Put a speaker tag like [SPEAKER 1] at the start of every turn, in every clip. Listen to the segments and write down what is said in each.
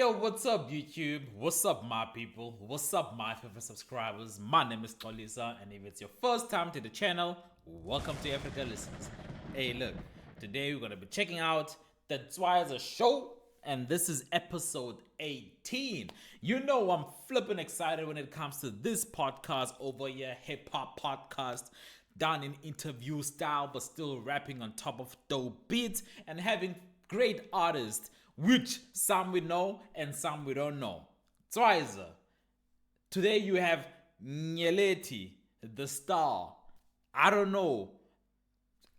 [SPEAKER 1] Yo, what's up YouTube? What's up my people? What's up my favorite subscribers? My name is Tswyza, and if it's your first time to the channel, welcome to Africa Listens. Hey look, today we're gonna be checking out the Tswyza show, and this is episode 18. You know I'm flipping excited when it comes to this podcast over here, hip-hop podcast, done in interview style but still rapping on top of dope beats and having great artists, which some we know and some we don't know. Tswyza, today you have Nyeleti, the star. I don't know.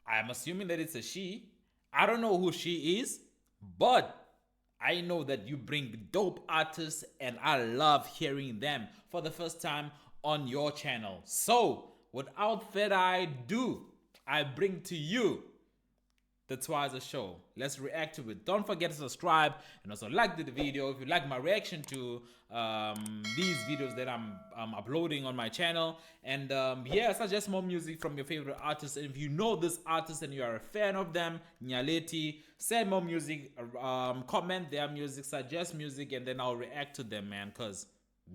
[SPEAKER 1] I'm assuming that it's a she. I don't know who she is, but I know that you bring dope artists and I love hearing them for the first time on your channel. So, without further ado, I bring to you the Tswyza show. Let's react to it. Don't forget to subscribe and also like the video if you like my reaction to these videos that I'm uploading on my channel. And yeah, suggest more music from your favorite artists. And if you know this artist and you are a fan of them, Nyeleti, send more music, comment their music, suggest music, and then I'll react to them, man. Cause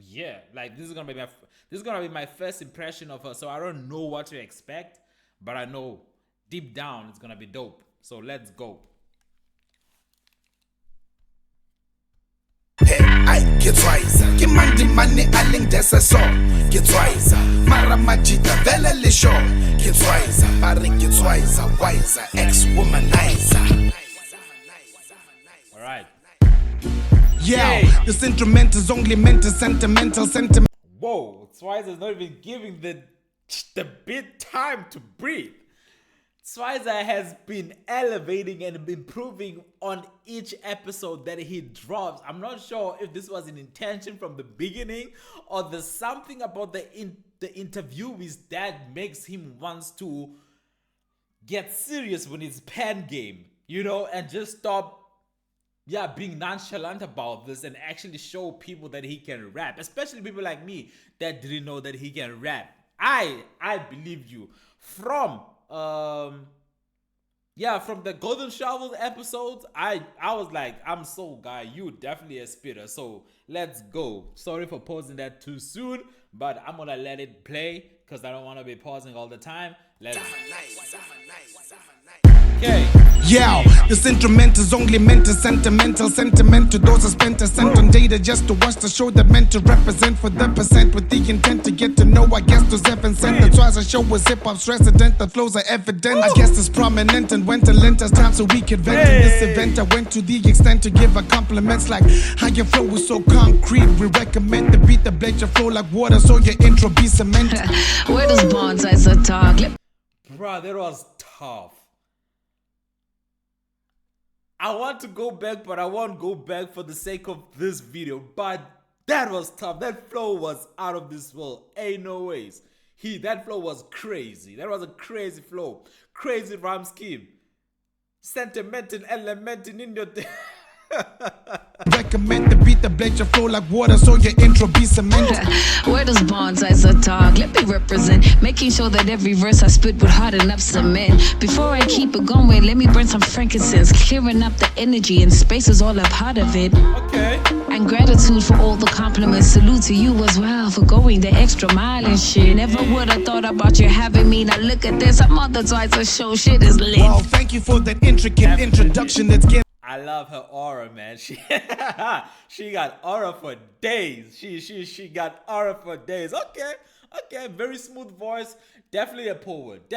[SPEAKER 1] yeah, like this is gonna be my first impression of her. So I don't know what to expect, but I know deep down it's gonna be dope. So let's go.
[SPEAKER 2] Hey, I get Tswyza. Give money, I link that's a song. Get Tswyza. Maramajita, vele le show. Get Tswyza. Pari get Tswyza. Wiser, ex-womanizer.
[SPEAKER 1] Alright.
[SPEAKER 2] Yeah, this instrument is only meant to sentimental.
[SPEAKER 1] Whoa, Tswyza is not even giving the bit time to breathe. Tswyza has been elevating and improving on each episode that he drops. I'm not sure if this was an intention from the beginning or there's something about the interviewees that makes him wants to get serious when it's pen game, you know, and just stop being nonchalant about this and actually show people that he can rap, especially people like me that didn't know that he can rap. I believe you. From the Golden Shovels episodes, I was like, I'm so guy, you definitely a spitter. So let's go. Sorry for pausing that too soon, but I'm gonna let it play because I don't want to be pausing all the time. Let's okay.
[SPEAKER 2] Yeah, this instrument is only meant to sentimental. Sentiment to those who spent a cent on data just to watch the show that meant to represent for the percent with the intent to get to know. I guess those 7 cent. The Tswyza show was hip hop's resident. The flows are evident. I guess it's prominent and went to lent us time so we could vent. In this event, I went to the extent to give her compliments like how your flow was so concrete. We recommend the beat that blade your flow like water so your intro be cement.
[SPEAKER 3] Where does bonsais talk?
[SPEAKER 1] Bruh, that was tough. I want to go back, but I won't go back for the sake of this video. But that was tough. That flow was out of this world. Ain't no ways. That flow was crazy. That was a crazy flow. Crazy rhyme scheme. Sentimental element in your
[SPEAKER 2] Recommend the beat that blade your flow like water so your intro be cement.
[SPEAKER 3] Where does bonsais talk? Let me represent, making sure that every verse I spit with hard enough cement. Before I keep it going, let me burn some frankincense, clearing up the energy and space is all a part of it.
[SPEAKER 1] Okay.
[SPEAKER 3] And gratitude for all the compliments. Salute to you as well for going the extra mile and shit. Never would have thought about you having me. Now look at this, I'm on the Tswyza show. Shit is lit.
[SPEAKER 2] Wow, thank you for that intricate introduction that's getting.
[SPEAKER 1] I love her aura, man. She got aura for days. She got aura for days. Okay, very smooth voice. Definitely a poet.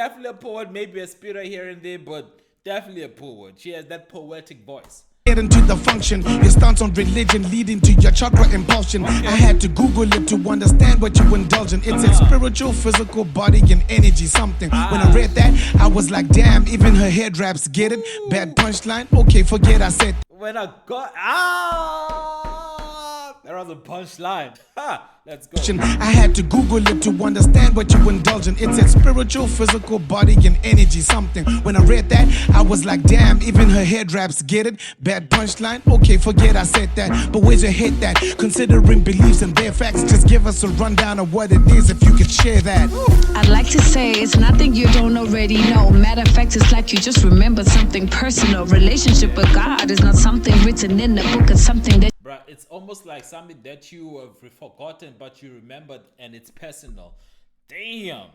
[SPEAKER 1] Maybe a spitter here and there, but definitely a poet. She has that poetic voice.
[SPEAKER 2] Get into the function, your stance on religion leading to your chakra impulsion. I had to Google it to understand what you indulge in. It's a spiritual, physical, body and energy something. When I read that, I was like, damn, even her head raps get it. Bad punchline, okay, forget I said.
[SPEAKER 1] When I got there was a punchline. Let's go.
[SPEAKER 2] I had to Google it to understand what you indulge in. It's a spiritual, physical, body and energy something. When I read that, I was like, damn, even her head raps get it. Bad punchline, okay, forget I said that. But where's your head that? Considering beliefs and bare facts, just give us a rundown of what it is if you could share that.
[SPEAKER 3] I'd like to say it's nothing you don't already know. Matter of fact, it's like you just remembered something personal. Relationship with God is not something written in a book, it's something that
[SPEAKER 1] it's almost like something that you have forgotten, but you remembered, and it's personal. Damn.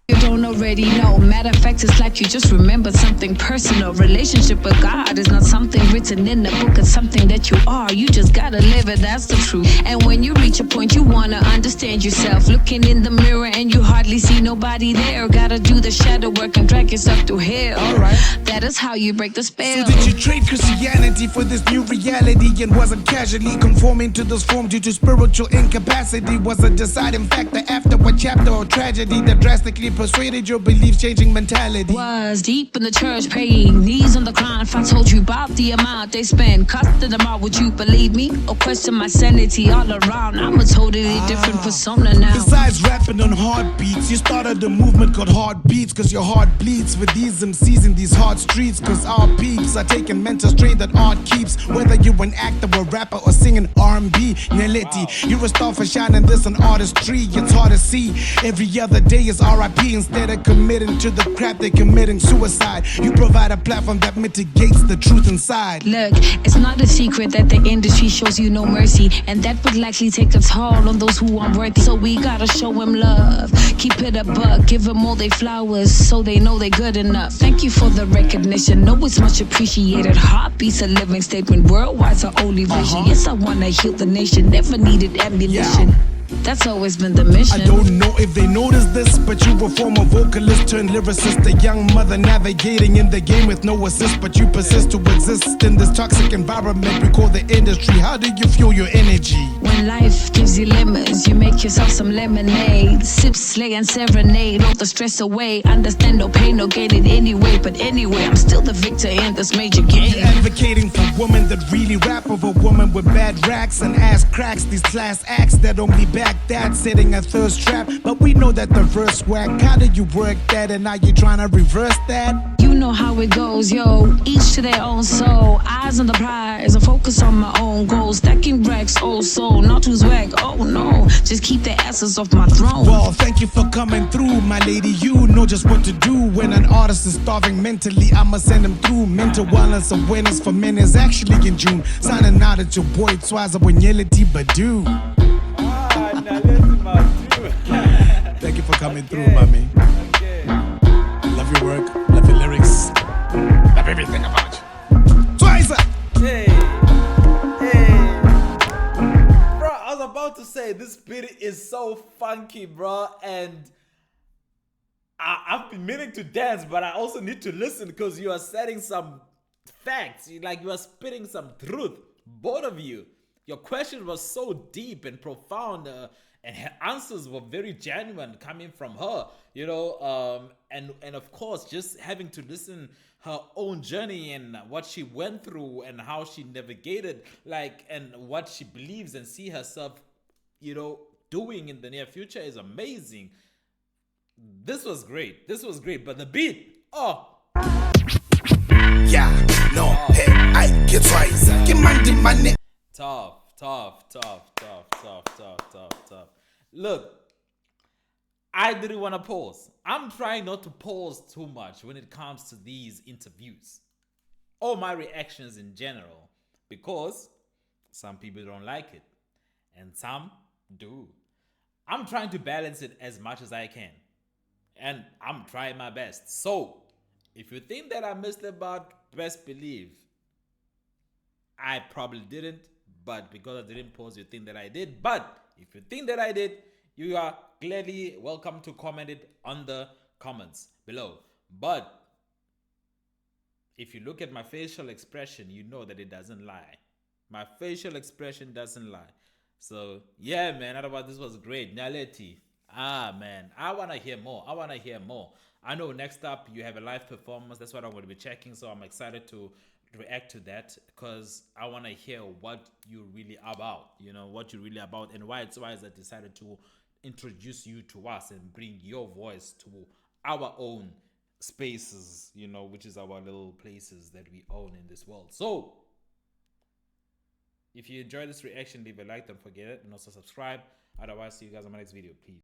[SPEAKER 3] You don't already know. Matter of fact, it's like you just remembered something personal. Relationship with God is not something written in a book. It's something that you are. You just gotta live it. That's the truth. And when you reach a point, you wanna understand yourself. Looking in the mirror and you hardly see nobody there. Gotta do the shadow work and drag yourself through hell.
[SPEAKER 2] Alright.
[SPEAKER 3] That is how you break the spell.
[SPEAKER 2] So did you trade Christianity for this new reality and wasn't casually conforming to this form due to spiritual incapacity? Was a deciding factor after what chapter or tragedy that drastically persuaded your beliefs, changing mentality?
[SPEAKER 3] Was deep in the church praying, knees on the ground. If I told you about the amount they spend, costing them out, would you believe me? Or question my sanity all around? I'm a totally different persona now.
[SPEAKER 2] Besides rapping on heartbeats, you started a movement called Heartbeats, cause your heart bleeds with these MCs in these hard streets. Cause our peeps are taking mental strain that art keeps. Whether you're an actor, a rapper, or singing R&B, Nyeleti, you're a star for shining this an artistry. It's hard to see. Every other day is RIP. Instead of committing to the crap, they're committing suicide. You provide a platform that mitigates the truth inside.
[SPEAKER 3] Look, it's not a secret that the industry shows you no mercy, and that would likely take a toll on those who aren't worthy. So we gotta show them love, keep it a buck, give them all their flowers so they know they're good enough. Thank you for the recognition, know it's much appreciated. Heartbeats a living statement, worldwide's our only vision. Yes, I wanna heal the nation, never needed ammunition. That's always been the mission.
[SPEAKER 2] I don't know if they noticed this, but you were former vocalist turned lyricist, a young mother navigating in the game with no assist. But you persist to exist in this toxic environment we call the industry. How do you fuel your energy?
[SPEAKER 3] When life gives you lemons, you make yourself some lemonade. Sip, slay, and serenade all the stress away. Understand no pain, no gain it anyway. But anyway, I'm still the victor in this major game.
[SPEAKER 2] You're advocating for women that really rap over women with bad racks and ass cracks. These class acts that only back that, setting a thirst trap. But we know that the verse whack. How do you work that, and now you're trying to reverse that?
[SPEAKER 3] You know how it goes, yo. Each to their own soul. Eyes on the prize, I focus on my own goals. Stacking racks, oh so not to swag, oh no. Just keep the asses off my throne.
[SPEAKER 2] Well, thank you for coming through, my lady. You know just what to do when an artist is starving mentally. I'ma send them through. Mental wellness awareness for men is actually in June. Signing out at your boy Tswyza with Nyeleti Badu. Thank you for coming through, mommy.
[SPEAKER 1] Okay.
[SPEAKER 2] Love your work, love your lyrics, love everything about you. Tswyza!
[SPEAKER 1] Hey, hey, bro! I was about to say this beat is so funky, bro, and I've been meaning to dance, but I also need to listen because you are setting some facts. You are spitting some truth, both of you. Your question was so deep and profound, and her answers were very genuine coming from her, and of course, just having to listen her own journey and what she went through and how she navigated, and what she believes and see herself, doing in the near future is amazing. This was great. But the beat,
[SPEAKER 2] Yeah, no, hey, I get Tswyza. Get money.
[SPEAKER 1] tough. Look, I didn't want to pause. I'm trying not to pause too much when it comes to these interviews or my reactions in general, because some people don't like it and some do. I'm trying to balance it as much as I can, and I'm trying my best. So if you think that I missed about best believe, I probably didn't, but because I didn't pause, you think that I did. But if you think that I did, you are gladly welcome to comment it on the comments below. But if you look at my facial expression, you know that it doesn't lie. My facial expression doesn't lie. So yeah, man, otherwise this was great. Nyeleti, man, I want to hear more. I know next up you have a live performance. That's what I'm going to be checking. So I'm excited to react to that because I want to hear what you're really about, and why it's why I decided to introduce you to us and bring your voice to our own spaces, which is our little places that we own in this world. So if you enjoyed this reaction, leave a like, don't forget it, and also subscribe. Otherwise, see you guys on my next video, please.